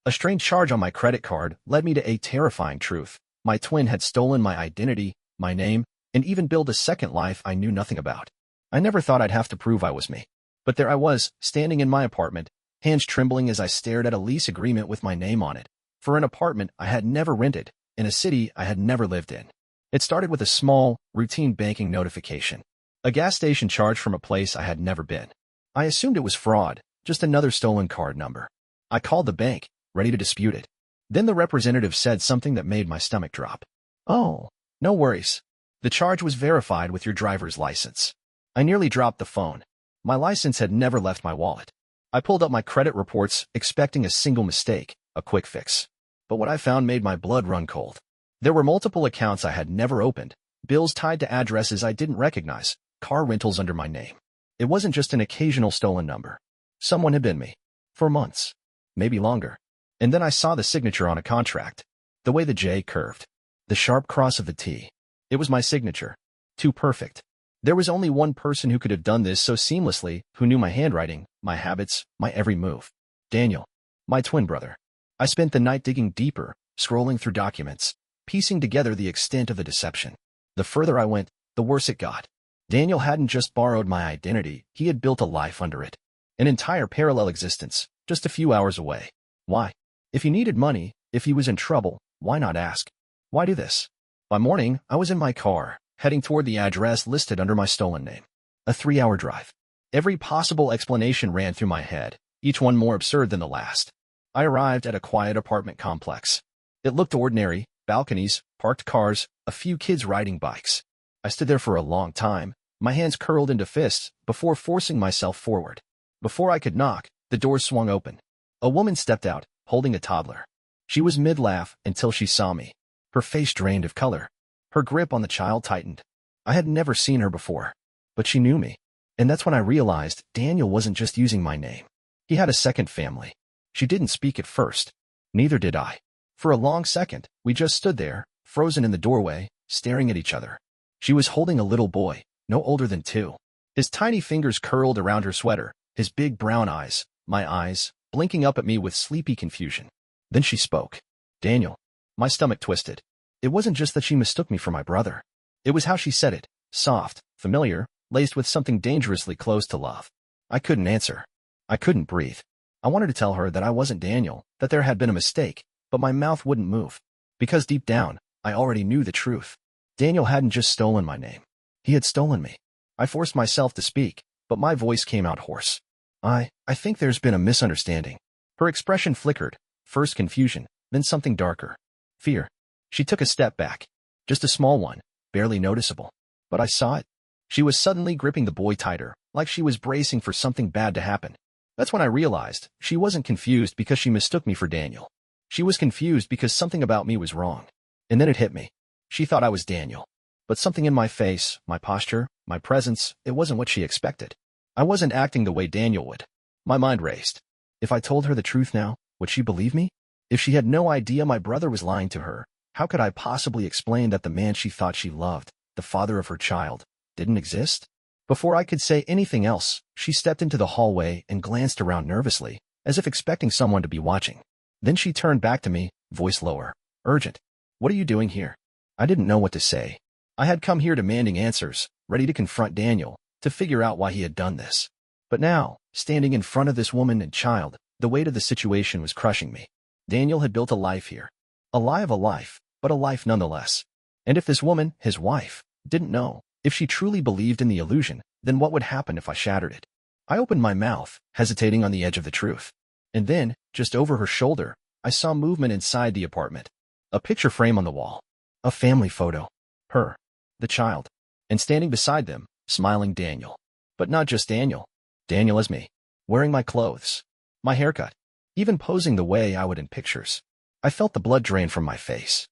A strange charge on my credit card led me to a terrifying truth. My twin had stolen my identity, my name, and even built a second life I knew nothing about. I never thought I'd have to prove I was me. But there I was, standing in my apartment, hands trembling as I stared at a lease agreement with my name on it, for an apartment I had never rented, in a city I had never lived in. It started with a small, routine banking notification. A gas station charge from a place I had never been. I assumed it was fraud, just another stolen card number. I called the bank, ready to dispute it. Then the representative said something that made my stomach drop. "Oh, no worries. The charge was verified with your driver's license." I nearly dropped the phone. My license had never left my wallet. I pulled up my credit reports, expecting a single mistake, a quick fix. But what I found made my blood run cold. There were multiple accounts I had never opened, bills tied to addresses I didn't recognize, car rentals under my name. It wasn't just an occasional stolen number. Someone had been me. For months. Maybe longer. And then I saw the signature on a contract. The way the J curved. The sharp cross of the T. It was my signature. Too perfect. There was only one person who could have done this so seamlessly, who knew my handwriting, my habits, my every move. Daniel. My twin brother. I spent the night digging deeper, scrolling through documents, piecing together the extent of the deception. The further I went, the worse it got. Daniel hadn't just borrowed my identity, he had built a life under it. An entire parallel existence, just a few hours away. Why? If he needed money, if he was in trouble, why not ask? Why do this? By morning, I was in my car, heading toward the address listed under my stolen name. A 3-hour drive. Every possible explanation ran through my head, each one more absurd than the last. I arrived at a quiet apartment complex. It looked ordinary, balconies, parked cars, a few kids riding bikes. I stood there for a long time, my hands curled into fists, before forcing myself forward. Before I could knock, the door swung open. A woman stepped out, holding a toddler. She was mid-laugh until she saw me. Her face drained of color. Her grip on the child tightened. I had never seen her before. But she knew me. And that's when I realized Daniel wasn't just using my name. He had a second family. She didn't speak at first. Neither did I. For a long second, we just stood there, frozen in the doorway, staring at each other. She was holding a little boy, no older than 2. His tiny fingers curled around her sweater, his big brown eyes, my eyes, blinking up at me with sleepy confusion. Then she spoke. Daniel. My stomach twisted. It wasn't just that she mistook me for my brother. It was how she said it, soft, familiar, laced with something dangerously close to love. I couldn't answer. I couldn't breathe. I wanted to tell her that I wasn't Daniel, that there had been a mistake, but my mouth wouldn't move. Because deep down, I already knew the truth. Daniel hadn't just stolen my name. He had stolen me. I forced myself to speak, but my voice came out hoarse. I think there's been a misunderstanding. Her expression flickered, first confusion, then something darker. Fear. She took a step back. Just a small one, barely noticeable. But I saw it. She was suddenly gripping the boy tighter, like she was bracing for something bad to happen. That's when I realized she wasn't confused because she mistook me for Daniel. She was confused because something about me was wrong. And then it hit me. She thought I was Daniel. But something in my face, my posture, my presence, it wasn't what she expected. I wasn't acting the way Daniel would. My mind raced. If I told her the truth now, would she believe me? If she had no idea my brother was lying to her, how could I possibly explain that the man she thought she loved, the father of her child, didn't exist? Before I could say anything else, she stepped into the hallway and glanced around nervously, as if expecting someone to be watching. Then she turned back to me, voice lower, urgent. What are you doing here? I didn't know what to say. I had come here demanding answers, ready to confront Daniel, to figure out why he had done this. But now, standing in front of this woman and child, the weight of the situation was crushing me. Daniel had built a life here. A lie of a life, but a life nonetheless. And if this woman, his wife, didn't know, if she truly believed in the illusion, then what would happen if I shattered it? I opened my mouth, hesitating on the edge of the truth. And then, just over her shoulder, I saw movement inside the apartment. A picture frame on the wall. A family photo. Her. The child. And standing beside them, smiling Daniel. But not just Daniel. Daniel as me. Wearing my clothes. My haircut. Even posing the way I would in pictures. I felt the blood drain from my face.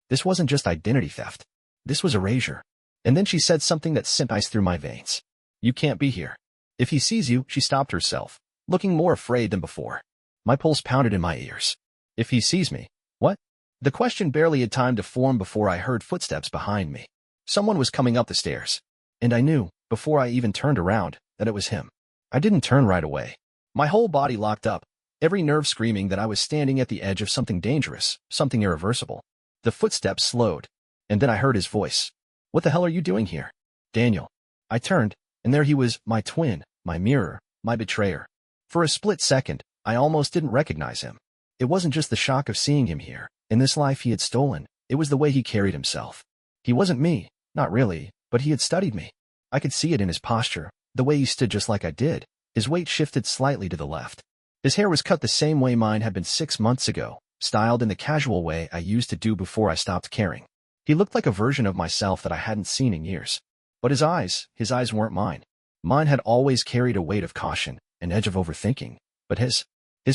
This wasn't just identity theft. This was erasure. And then she said something that sent ice through my veins. You can't be here. If he sees you, she stopped herself, looking more afraid than before. My pulse pounded in my ears. If he sees me, what? The question barely had time to form before I heard footsteps behind me. Someone was coming up the stairs. And I knew, before I even turned around, that it was him. I didn't turn right away. My whole body locked up, every nerve screaming that I was standing at the edge of something dangerous, something irreversible. The footsteps slowed, and then I heard his voice. "What the hell are you doing here?" "Daniel." I turned, and there he was, my twin, my mirror, my betrayer. For a split second, I almost didn't recognize him. It wasn't just the shock of seeing him here, in this life he had stolen, it was the way he carried himself. He wasn't me, not really, but he had studied me. I could see it in his posture, the way he stood just like I did. His weight shifted slightly to the left. His hair was cut the same way mine had been 6 months ago, styled in the casual way I used to do before I stopped caring. He looked like a version of myself that I hadn't seen in years. But his eyes weren't mine. Mine had always carried a weight of caution, an edge of overthinking, but his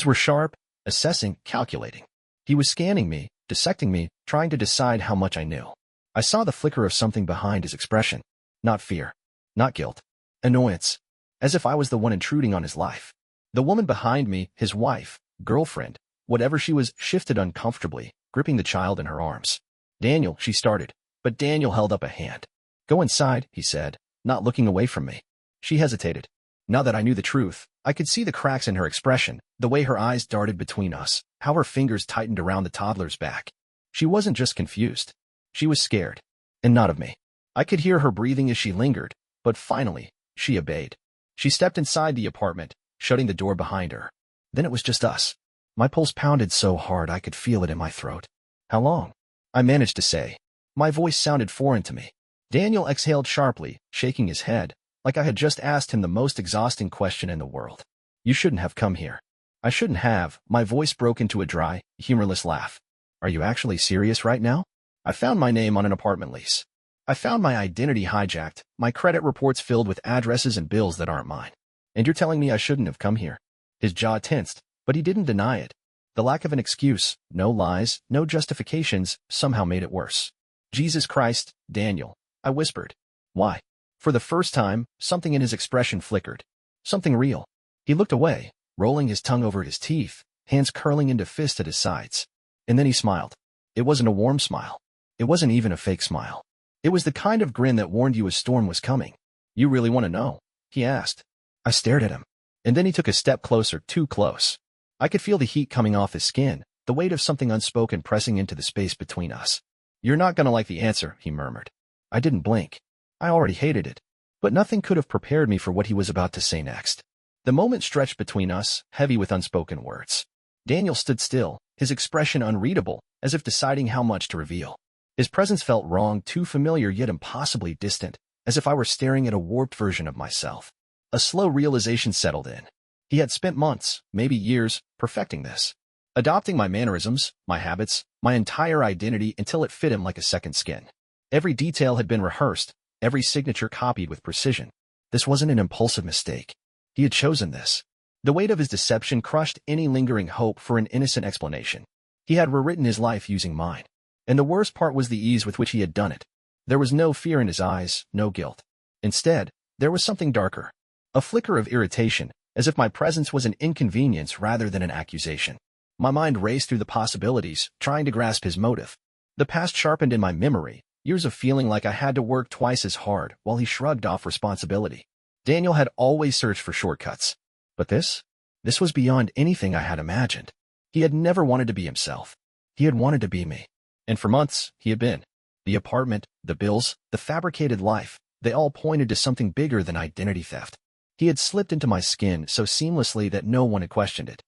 were sharp, assessing, calculating. He was scanning me, dissecting me, trying to decide how much I knew. I saw the flicker of something behind his expression. Not fear. Not guilt. Annoyance. As if I was the one intruding on his life. The woman behind me, his wife, girlfriend, whatever she was, shifted uncomfortably, gripping the child in her arms. "Daniel," she started, but Daniel held up a hand. "Go inside," he said, not looking away from me. She hesitated. Now that I knew the truth, I could see the cracks in her expression, the way her eyes darted between us, how her fingers tightened around the toddler's back. She wasn't just confused. She was scared. And not of me. I could hear her breathing as she lingered, but finally, she obeyed. She stepped inside the apartment, shutting the door behind her. Then it was just us. My pulse pounded so hard I could feel it in my throat. "How long?" I managed to say. My voice sounded foreign to me. Daniel exhaled sharply, shaking his head, like I had just asked him the most exhausting question in the world. "You shouldn't have come here." "I shouldn't have." My voice broke into a dry, humorless laugh. "Are you actually serious right now?" "I found my name on an apartment lease. I found my identity hijacked, my credit reports filled with addresses and bills that aren't mine. And you're telling me I shouldn't have come here?" His jaw tensed, but he didn't deny it. The lack of an excuse, no lies, no justifications, somehow made it worse. "Jesus Christ, Daniel," I whispered. "Why?" For the first time, something in his expression flickered. Something real. He looked away, rolling his tongue over his teeth, hands curling into fists at his sides. And then he smiled. It wasn't a warm smile. It wasn't even a fake smile. It was the kind of grin that warned you a storm was coming. "You really want to know?" he asked. I stared at him. And then he took a step closer, too close. I could feel the heat coming off his skin, the weight of something unspoken pressing into the space between us. "You're not gonna like the answer," he murmured. I didn't blink. I already hated it. But nothing could have prepared me for what he was about to say next. The moment stretched between us, heavy with unspoken words. Daniel stood still, his expression unreadable, as if deciding how much to reveal. His presence felt wrong, too familiar yet impossibly distant, as if I were staring at a warped version of myself. A slow realization settled in. He had spent months, maybe years, perfecting this. Adopting my mannerisms, my habits, my entire identity until it fit him like a second skin. Every detail had been rehearsed, every signature copied with precision. This wasn't an impulsive mistake. He had chosen this. The weight of his deception crushed any lingering hope for an innocent explanation. He had rewritten his life using mine. And the worst part was the ease with which he had done it. There was no fear in his eyes, no guilt. Instead, there was something darker. A flicker of irritation, as if my presence was an inconvenience rather than an accusation. My mind raced through the possibilities, trying to grasp his motive. The past sharpened in my memory, years of feeling like I had to work twice as hard while he shrugged off responsibility. Daniel had always searched for shortcuts. But this was beyond anything I had imagined. He had never wanted to be himself. He had wanted to be me. And for months, he had been. The apartment, the bills, the fabricated life, they all pointed to something bigger than identity theft. He had slipped into my skin so seamlessly that no one had questioned it.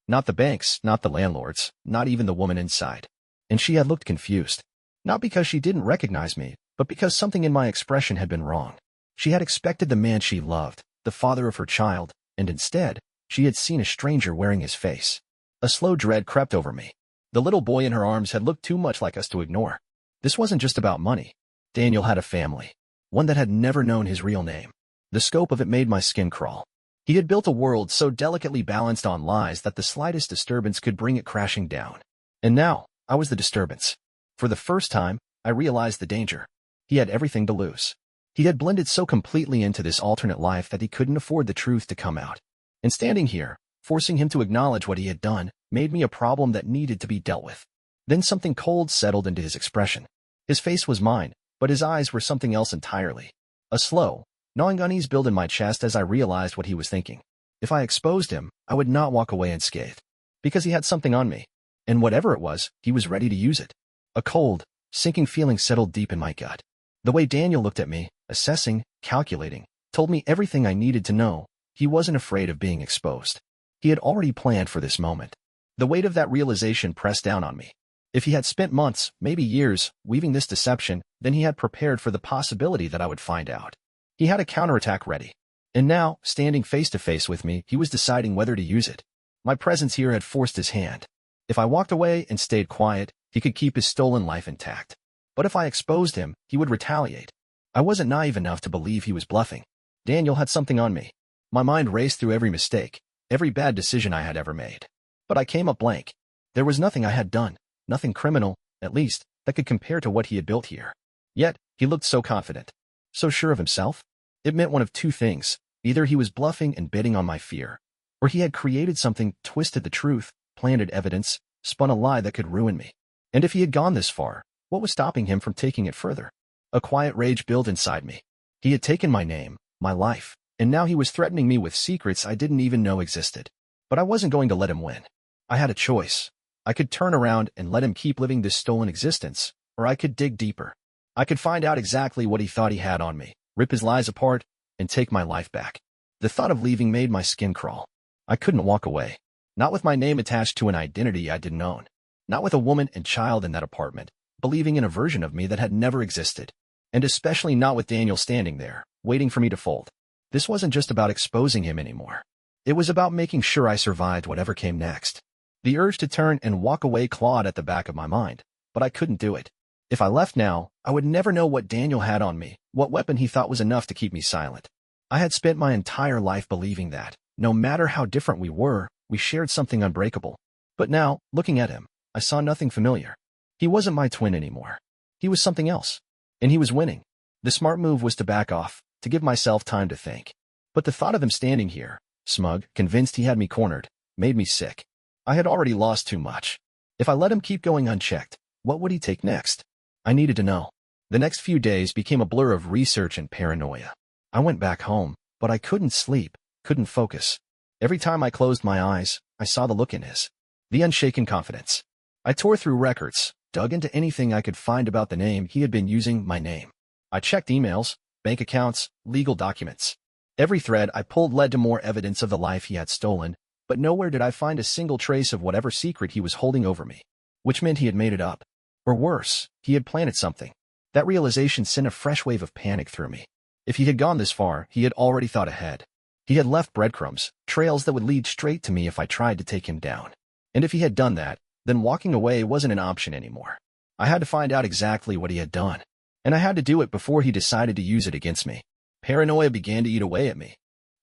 Not the banks, not the landlords, not even the woman inside. And she had looked confused. Not because she didn't recognize me, but because something in my expression had been wrong. She had expected the man she loved, the father of her child, and instead, she had seen a stranger wearing his face. A slow dread crept over me. The little boy in her arms had looked too much like us to ignore. This wasn't just about money. Daniel had a family, one that had never known his real name. The scope of it made my skin crawl. He had built a world so delicately balanced on lies that the slightest disturbance could bring it crashing down. And now, I was the disturbance. For the first time, I realized the danger. He had everything to lose. He had blended so completely into this alternate life that he couldn't afford the truth to come out. And standing here, forcing him to acknowledge what he had done, made me a problem that needed to be dealt with. Then something cold settled into his expression. His face was mine, but his eyes were something else entirely. A slow, gnawing unease built in my chest as I realized what he was thinking. If I exposed him, I would not walk away unscathed. Because he had something on me. And whatever it was, he was ready to use it. A cold, sinking feeling settled deep in my gut. The way Daniel looked at me, assessing, calculating, told me everything I needed to know. He wasn't afraid of being exposed. He had already planned for this moment. The weight of that realization pressed down on me. If he had spent months, maybe years, weaving this deception, then he had prepared for the possibility that I would find out. He had a counterattack ready. And now, standing face to face with me, he was deciding whether to use it. My presence here had forced his hand. If I walked away and stayed quiet, he could keep his stolen life intact. But if I exposed him, he would retaliate. I wasn't naive enough to believe he was bluffing. Daniel had something on me. My mind raced through every mistake, every bad decision I had ever made. But I came up blank. There was nothing I had done, nothing criminal, at least, that could compare to what he had built here. Yet, he looked so confident, so sure of himself. It meant one of two things. Either he was bluffing and betting on my fear, or he had created something, twisted the truth, planted evidence, spun a lie that could ruin me. And if he had gone this far, what was stopping him from taking it further? A quiet rage built inside me. He had taken my name, my life, and now he was threatening me with secrets I didn't even know existed. But I wasn't going to let him win. I had a choice. I could turn around and let him keep living this stolen existence, or I could dig deeper. I could find out exactly what he thought he had on me, rip his lies apart, and take my life back. The thought of leaving made my skin crawl. I couldn't walk away. Not with my name attached to an identity I didn't own. Not with a woman and child in that apartment, believing in a version of me that had never existed. And especially not with Daniel standing there, waiting for me to fold. This wasn't just about exposing him anymore. It was about making sure I survived whatever came next. The urge to turn and walk away clawed at the back of my mind, but I couldn't do it. If I left now, I would never know what Daniel had on me, what weapon he thought was enough to keep me silent. I had spent my entire life believing that, no matter how different we were, we shared something unbreakable. But now, looking at him, I saw nothing familiar. He wasn't my twin anymore. He was something else. And he was winning. The smart move was to back off, to give myself time to think. But the thought of him standing here, smug, convinced he had me cornered, made me sick. I had already lost too much. If I let him keep going unchecked, what would he take next? I needed to know. The next few days became a blur of research and paranoia. I went back home, but I couldn't sleep, couldn't focus. Every time I closed my eyes, I saw the look in his. The unshaken confidence. I tore through records, dug into anything I could find about the name he had been using, my name. I checked emails, bank accounts, legal documents. Every thread I pulled led to more evidence of the life he had stolen, but nowhere did I find a single trace of whatever secret he was holding over me. Which meant he had made it up. Or worse, he had planted something. That realization sent a fresh wave of panic through me. If he had gone this far, he had already thought ahead. He had left breadcrumbs, trails that would lead straight to me if I tried to take him down. And if he had done that, then walking away wasn't an option anymore. I had to find out exactly what he had done. And I had to do it before he decided to use it against me. Paranoia began to eat away at me.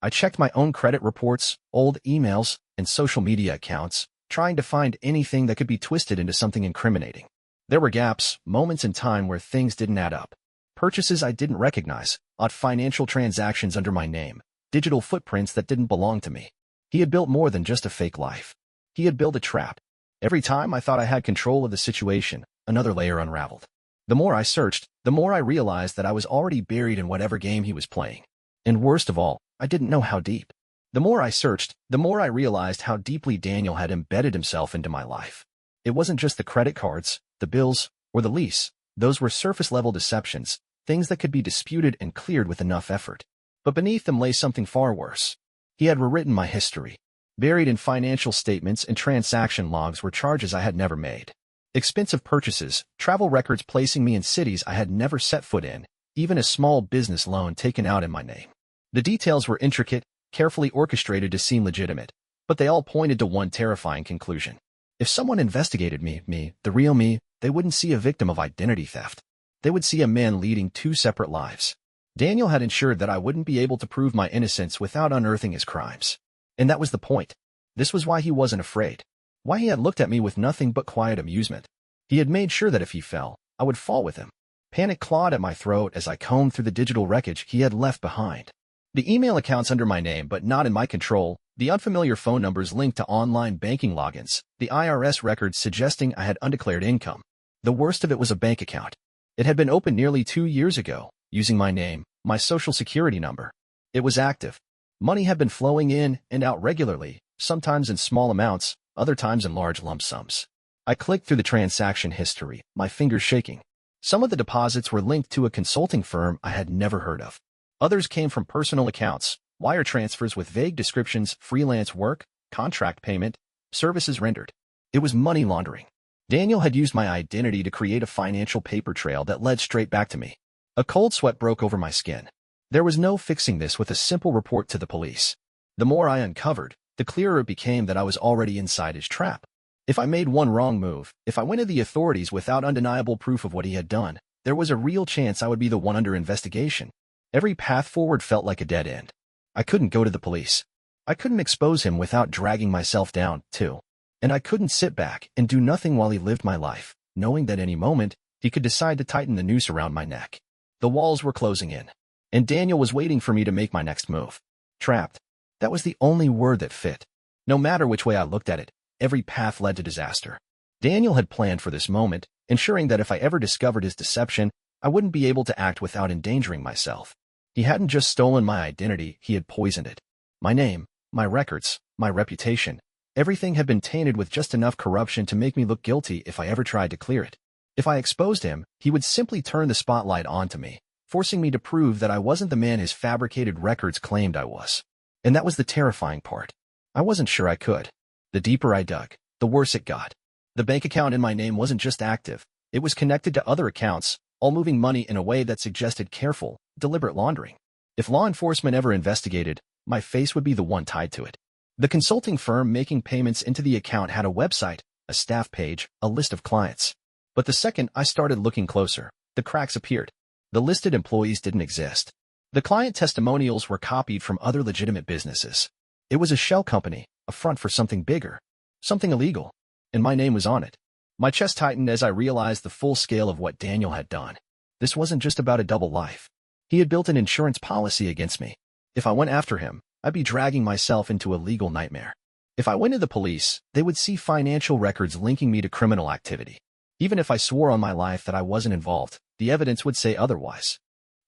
I checked my own credit reports, old emails, and social media accounts, trying to find anything that could be twisted into something incriminating. There were gaps, moments in time where things didn't add up. Purchases I didn't recognize, odd financial transactions under my name, digital footprints that didn't belong to me. He had built more than just a fake life. He had built a trap. Every time I thought I had control of the situation, another layer unraveled. The more I searched, the more I realized that I was already buried in whatever game he was playing. And worst of all, I didn't know how deep. The more I searched, the more I realized how deeply Daniel had embedded himself into my life. It wasn't just the credit cards, the bills, or the lease. Those were surface-level deceptions, things that could be disputed and cleared with enough effort. But beneath them lay something far worse. He had rewritten my history. Buried in financial statements and transaction logs were charges I had never made. Expensive purchases, travel records placing me in cities I had never set foot in, even a small business loan taken out in my name. The details were intricate, carefully orchestrated to seem legitimate, but they all pointed to one terrifying conclusion. If someone investigated me, the real me, they wouldn't see a victim of identity theft. They would see a man leading two separate lives. Daniel had ensured that I wouldn't be able to prove my innocence without unearthing his crimes. And that was the point. This was why he wasn't afraid. Why he had looked at me with nothing but quiet amusement. He had made sure that if he fell, I would fall with him. Panic clawed at my throat as I combed through the digital wreckage he had left behind. The email accounts under my name but not in my control, the unfamiliar phone numbers linked to online banking logins, the IRS records suggesting I had undeclared income. The worst of it was a bank account. It had been opened nearly 2 years ago, using my name, my social security number. It was active. Money had been flowing in and out regularly, sometimes in small amounts, other times in large lump sums. I clicked through the transaction history, my fingers shaking. Some of the deposits were linked to a consulting firm I had never heard of. Others came from personal accounts, wire transfers with vague descriptions, freelance work, contract payment, services rendered. It was money laundering. Daniel had used my identity to create a financial paper trail that led straight back to me. A cold sweat broke over my skin. There was no fixing this with a simple report to the police. The more I uncovered, the clearer it became that I was already inside his trap. If I made one wrong move, if I went to the authorities without undeniable proof of what he had done, there was a real chance I would be the one under investigation. Every path forward felt like a dead end. I couldn't go to the police. I couldn't expose him without dragging myself down, too. And I couldn't sit back and do nothing while he lived my life, knowing that any moment, he could decide to tighten the noose around my neck. The walls were closing in, and Daniel was waiting for me to make my next move. Trapped. That was the only word that fit. No matter which way I looked at it, every path led to disaster. Daniel had planned for this moment, ensuring that if I ever discovered his deception, I wouldn't be able to act without endangering myself. He hadn't just stolen my identity, he had poisoned it. My name, my records, my reputation, everything had been tainted with just enough corruption to make me look guilty if I ever tried to clear it. If I exposed him, he would simply turn the spotlight onto me, forcing me to prove that I wasn't the man his fabricated records claimed I was. And that was the terrifying part. I wasn't sure I could. The deeper I dug, the worse it got. The bank account in my name wasn't just active, it was connected to other accounts, all moving money in a way that suggested careful, deliberate laundering. If law enforcement ever investigated, my face would be the one tied to it. The consulting firm making payments into the account had a website, a staff page, a list of clients. But the second I started looking closer, the cracks appeared. The listed employees didn't exist. The client testimonials were copied from other legitimate businesses. It was a shell company, a front for something bigger, something illegal, and my name was on it. My chest tightened as I realized the full scale of what Daniel had done. This wasn't just about a double life. He had built an insurance policy against me. If I went after him, I'd be dragging myself into a legal nightmare. If I went to the police, they would see financial records linking me to criminal activity. Even if I swore on my life that I wasn't involved, the evidence would say otherwise.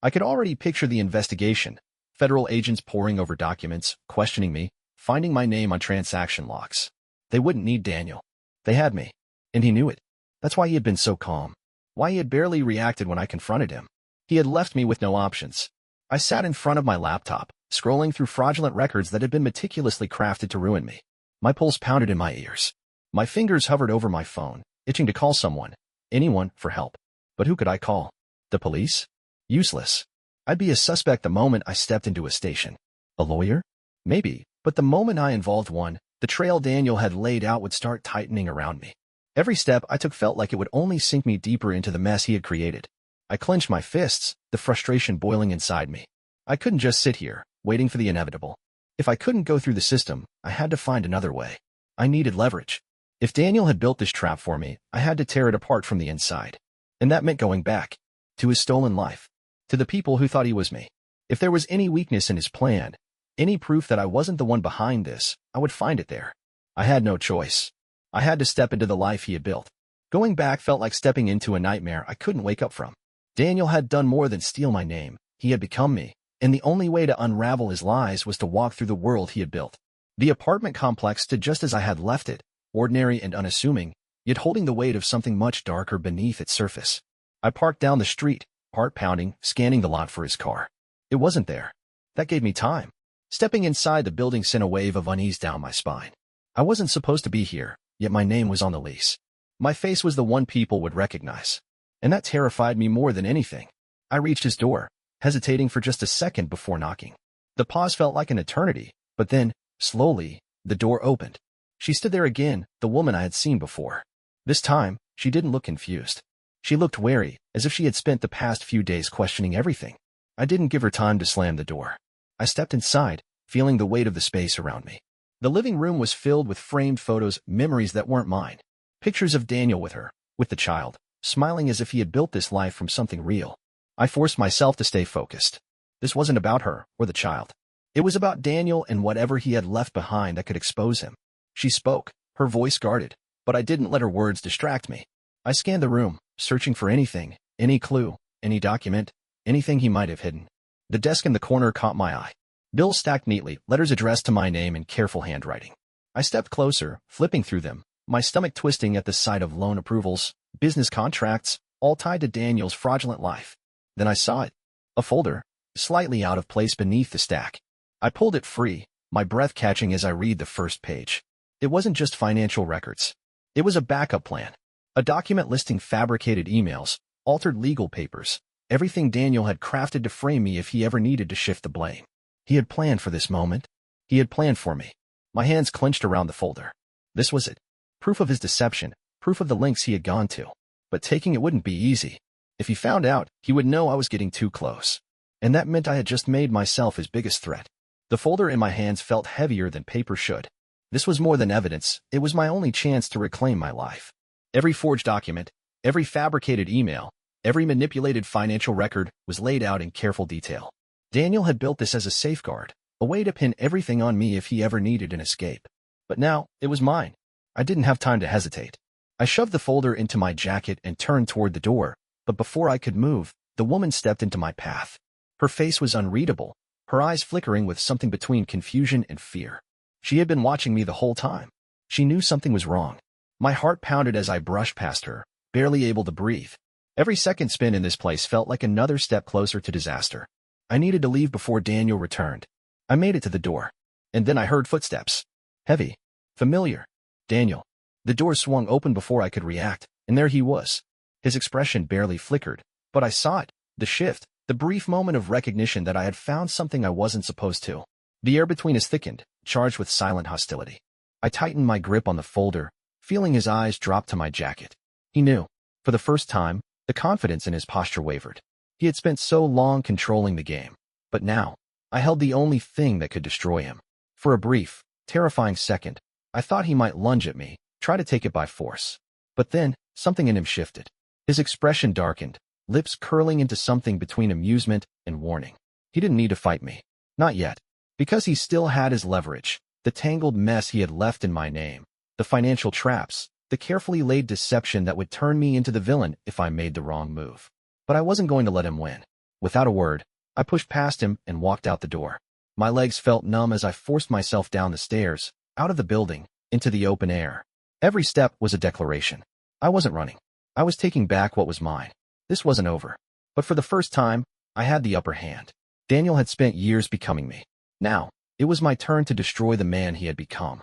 I could already picture the investigation, federal agents poring over documents, questioning me, finding my name on transaction logs. They wouldn't need Daniel. They had me, and he knew it. That's why he had been so calm. Why he had barely reacted when I confronted him. He had left me with no options. I sat in front of my laptop, scrolling through fraudulent records that had been meticulously crafted to ruin me. My pulse pounded in my ears. My fingers hovered over my phone, itching to call someone, anyone, for help. But who could I call? The police? Useless. I'd be a suspect the moment I stepped into a station. A lawyer? Maybe, but the moment I involved one, the trail Daniel had laid out would start tightening around me. Every step I took felt like it would only sink me deeper into the mess he had created. I clenched my fists, the frustration boiling inside me. I couldn't just sit here, waiting for the inevitable. If I couldn't go through the system, I had to find another way. I needed leverage. If Daniel had built this trap for me, I had to tear it apart from the inside. And that meant going back. To his stolen life. To the people who thought he was me. If there was any weakness in his plan, any proof that I wasn't the one behind this, I would find it there. I had no choice. I had to step into the life he had built. Going back felt like stepping into a nightmare I couldn't wake up from. Daniel had done more than steal my name. He had become me, and the only way to unravel his lies was to walk through the world he had built. The apartment complex stood just as I had left it, ordinary and unassuming, yet holding the weight of something much darker beneath its surface. I parked down the street, heart pounding, scanning the lot for his car. It wasn't there. That gave me time. Stepping inside the building sent a wave of unease down my spine. I wasn't supposed to be here, yet my name was on the lease. My face was the one people would recognize. And that terrified me more than anything. I reached his door, hesitating for just a second before knocking. The pause felt like an eternity, but then, slowly, the door opened. She stood there again, the woman I had seen before. This time, she didn't look confused. She looked wary, as if she had spent the past few days questioning everything. I didn't give her time to slam the door. I stepped inside, feeling the weight of the space around me. The living room was filled with framed photos, memories that weren't mine. Pictures of Daniel with her, with the child, smiling as if he had built this life from something real. I forced myself to stay focused. This wasn't about her or the child. It was about Daniel and whatever he had left behind that could expose him. She spoke, her voice guarded, but I didn't let her words distract me. I scanned the room, searching for anything, any clue, any document, anything he might have hidden. The desk in the corner caught my eye. Bills stacked neatly, letters addressed to my name in careful handwriting. I stepped closer, flipping through them, my stomach twisting at the sight of loan approvals, business contracts, all tied to Daniel's fraudulent life. Then I saw it. A folder, slightly out of place beneath the stack. I pulled it free, my breath catching as I read the first page. It wasn't just financial records. It was a backup plan. A document listing fabricated emails, altered legal papers, everything Daniel had crafted to frame me if he ever needed to shift the blame. He had planned for this moment. He had planned for me. My hands clenched around the folder. This was it. Proof of his deception, proof of the lengths he had gone to. But taking it wouldn't be easy. If he found out, he would know I was getting too close. And that meant I had just made myself his biggest threat. The folder in my hands felt heavier than paper should. This was more than evidence. It was my only chance to reclaim my life. Every forged document, every fabricated email, every manipulated financial record was laid out in careful detail. Daniel had built this as a safeguard, a way to pin everything on me if he ever needed an escape. But now, it was mine. I didn't have time to hesitate. I shoved the folder into my jacket and turned toward the door, but before I could move, the woman stepped into my path. Her face was unreadable, her eyes flickering with something between confusion and fear. She had been watching me the whole time. She knew something was wrong. My heart pounded as I brushed past her, barely able to breathe. Every second spent in this place felt like another step closer to disaster. I needed to leave before Daniel returned. I made it to the door. And then I heard footsteps. Heavy. Familiar. Daniel. The door swung open before I could react, and there he was. His expression barely flickered, but I saw it. The shift, the brief moment of recognition that I had found something I wasn't supposed to. The air between us thickened, charged with silent hostility. I tightened my grip on the folder, feeling his eyes drop to my jacket. He knew. For the first time, the confidence in his posture wavered. He had spent so long controlling the game. But now, I held the only thing that could destroy him. For a brief, terrifying second, I thought he might lunge at me, try to take it by force. But then, something in him shifted. His expression darkened, lips curling into something between amusement and warning. He didn't need to fight me. Not yet. Because he still had his leverage, the tangled mess he had left in my name, the financial traps, the carefully laid deception that would turn me into the villain if I made the wrong move. But I wasn't going to let him win. Without a word, I pushed past him and walked out the door. My legs felt numb as I forced myself down the stairs, out of the building, into the open air. Every step was a declaration. I wasn't running. I was taking back what was mine. This wasn't over. But for the first time, I had the upper hand. Daniel had spent years becoming me. Now, it was my turn to destroy the man he had become.